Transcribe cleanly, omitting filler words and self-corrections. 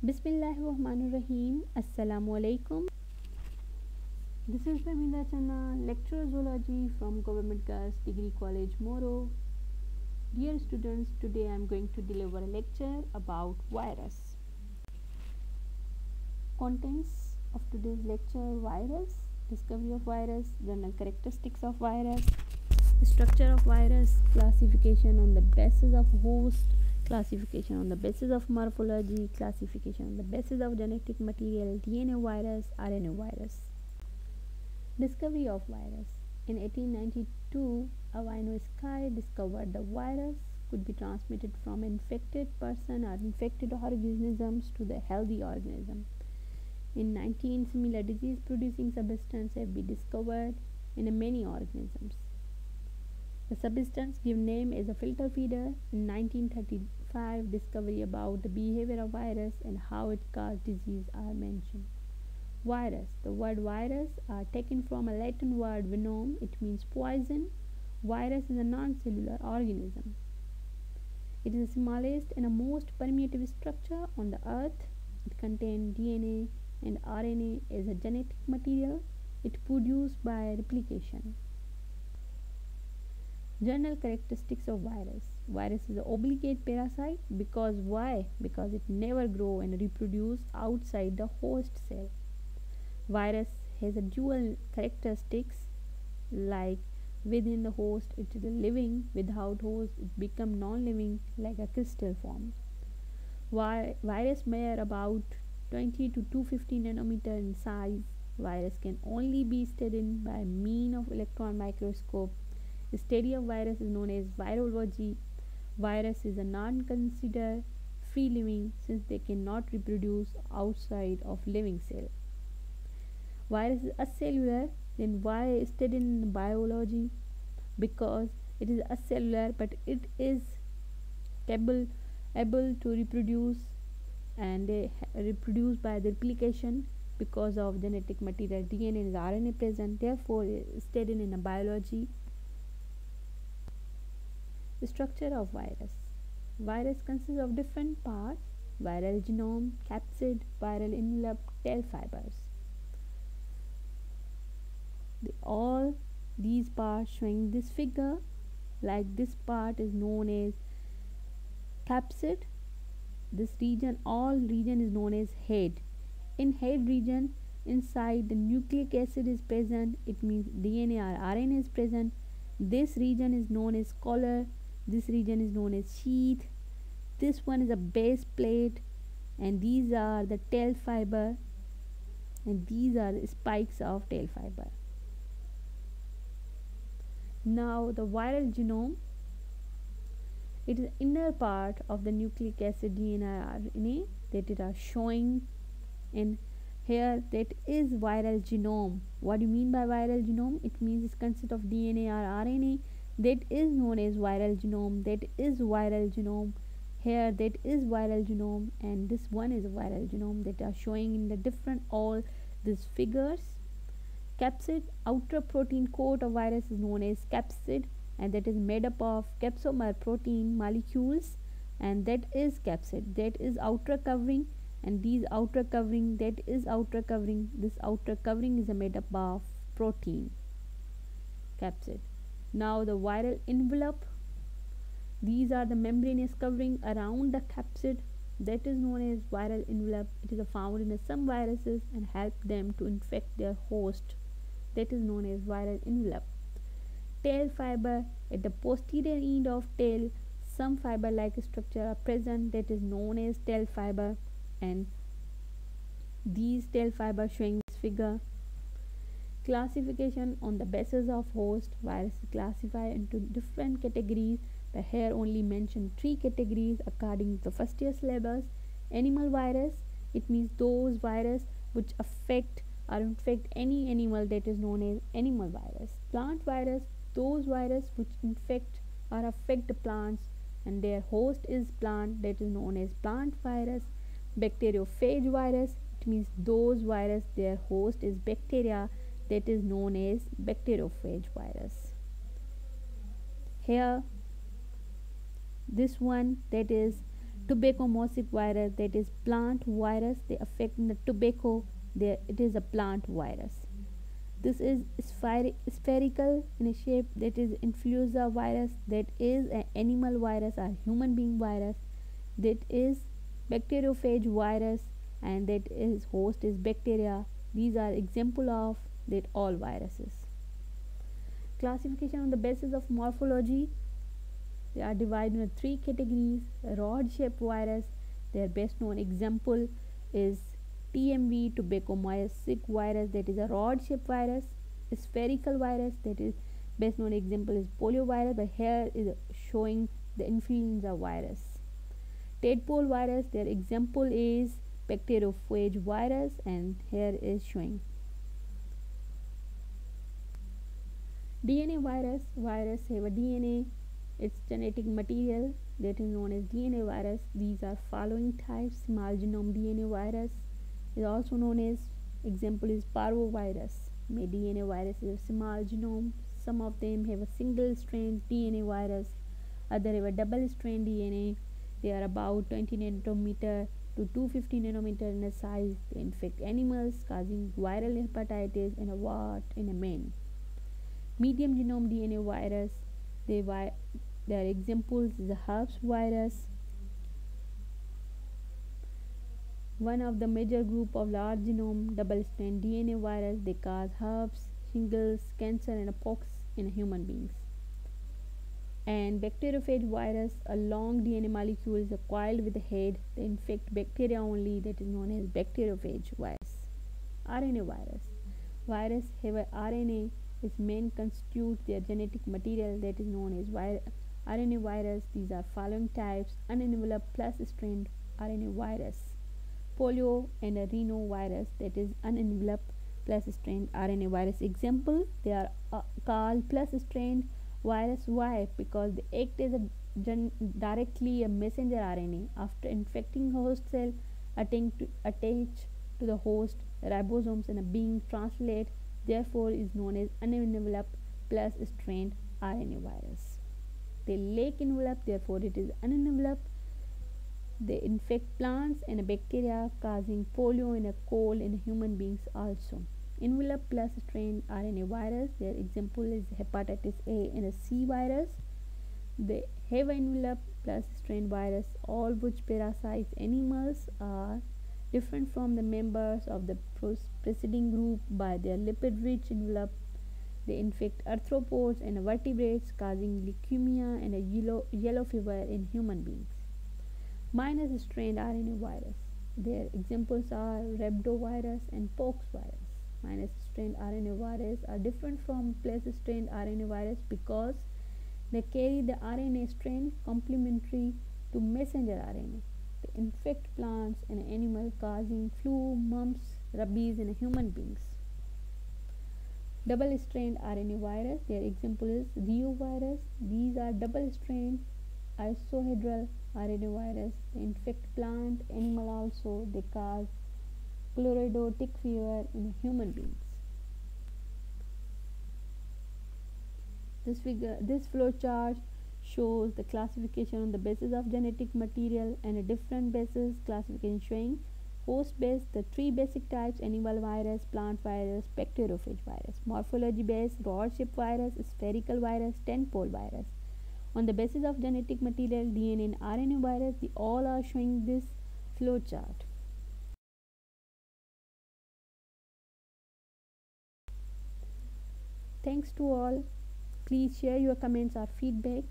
Bismillahirrahmanirrahim. Assalamu alaikum. This is Pramila Channa, lecturer zoology from Government Girls Degree College, Moro. Dear students, today I am going to deliver a lecture about virus. Contents of today's lecture: virus, discovery of virus, general characteristics of virus, structure of virus, classification on the basis of host, classification on the basis of morphology, classification on the basis of genetic material, DNA virus, RNA virus. Discovery of virus. In 1892, Ivanovsky discovered the virus could be transmitted from infected person or infected organisms to the healthy organism. In 19, similar disease-producing substances have been discovered in many organisms. The substance given name as a filter feeder. In 1935, discovery about the behavior of virus and how it caused disease are mentioned. Virus. The word virus are taken from a Latin word venom. It means poison. Virus is a non-cellular organism. It is the smallest and most primitive structure on the earth. It contains DNA and RNA as a genetic material. It produced by replication. General characteristics of virus. Virus is an obligate parasite because why? Because it never grow and reproduce outside the host cell. Virus has a dual characteristics, like within the host it is living, without host it become non-living like a crystal form. Virus measure about 20 to 250 nanometer in size. Virus can only be studied by means of electron microscope. The study of virus is known as virology. Virus is a non-considered free living since they cannot reproduce outside of living cell. Virus is acellular. Then why studied in biology? Because it is acellular, but it is able to reproduce, and they reproduce by the replication because of genetic material DNA and RNA present. Therefore, studied in a biology. The structure of virus. Virus consists of different parts: viral genome, capsid, viral envelope, tail fibers. All these parts showing this figure, like this part is known as capsid. This region, all region is known as head. In head region, inside the nucleic acid is present. It means DNA or RNA is present. This region is known as collar. This region is known as sheath. This one is a base plate, and these are the tail fiber, and these are the spikes of tail fiber. Now the viral genome, it is inner part of the nucleic acid DNA RNA that it are showing in here. That is viral genome. What do you mean by viral genome? It means it consists of DNA or RNA. That is known as viral genome. That is viral genome. Here that is viral genome, and this one is a viral genome that are showing in the different all these figures. Capsid, outer protein coat of virus is known as capsid, and that is made up of capsomer protein molecules, and that is capsid. That is outer covering, and these outer covering, that is outer covering. This outer covering is made up of protein, capsid. Now the viral envelope, these are the membranous covering around the capsid, that is known as viral envelope. It is found in some viruses and help them to infect their host. That is known as viral envelope. Tail fiber, at the posterior end of tail, some fiber like structure are present, that is known as tail fiber, and these tail fiber showing this figure. Classification on the basis of host. Virus is classified into different categories, but here only mention 3 categories according to the first year syllabus. Animal virus, it means those virus which affect or infect any animal, that is known as animal virus. Plant virus, those virus which infect or affect the plants and their host is plant, that is known as plant virus. Bacteriophage virus, it means those virus their host is bacteria, that is known as bacteriophage virus. Here this one, that is tobacco mosaic virus, that is plant virus, they affect the tobacco, there it is a plant virus. This is spherical in a shape, that is influenza virus, that is an animal virus or human being virus, that is bacteriophage virus, and that is host is bacteria. These are example of that all viruses. Classification on the basis of morphology, they are divided into three categories. Rod shaped virus, their best known example is TMV, tobacco mosaic virus, that is a rod shaped virus. Spherical virus, that is best known example is poliovirus, but here is showing the influenza virus. Tadpole virus, their example is bacteriophage virus, and here is showing. DNA virus, virus have a DNA, its genetic material, that is known as DNA virus. These are following types. Small genome DNA virus is also known as, example is parvovirus. May DNA virus is a small genome. Some of them have a single strand DNA virus, other have a double strand DNA. They are about 20 nanometer to 250 nanometer in size. They infect animals, causing viral hepatitis in a rat in a man. Medium genome DNA virus, their examples is the herpes virus. One of the major group of large genome double strand DNA virus, they cause herpes, shingles, cancer, and pox in human beings. And bacteriophage virus, a long DNA molecule is coiled with the head. They infect bacteria only, that is known as bacteriophage virus. RNA virus, virus have a RNA, its main constitutes their genetic material, that is known as RNA virus. These are following types: unenveloped plus strand RNA virus, polio and a rhinovirus, that is unenveloped plus strand RNA virus. Example, they are called plus strand virus. Why? Because they act as directly a messenger RNA. After infecting host cell, attach to the host ribosomes and being translated, therefore is known as unenveloped plus strand RNA virus. They lack envelope, therefore it is unenveloped. They infect plants and bacteria, causing polio and a cold in human beings also. Envelope plus strand RNA virus, their example is hepatitis A and a C virus. They have envelope plus strand virus, all which parasites animals are different from the members of the preceding group by their lipid-rich envelope. They infect arthropods and vertebrates, causing leukemia and a yellow fever in human beings. Minus strand RNA virus, their examples are rhabdovirus and pox virus. Minus strand RNA virus are different from plus strand RNA virus because they carry the RNA strand complementary to messenger RNA. They infect plants and animals, causing flu, mumps, rabies in human beings. Double strand RNA virus, their example is reovirus. These are double strand isohedral RNA virus. They infect plant, animal also. They cause chlorodo tick fever in human beings. This flow chart shows the classification on the basis of genetic material and a different basis classification showing host based the three basic types: animal virus, plant virus, bacteriophage virus. Morphology based rod shaped virus, spherical virus, tadpole virus. On the basis of genetic material, DNA and RNA virus, they all are showing this flow chart. Thanks to all. Please share your comments or feedback.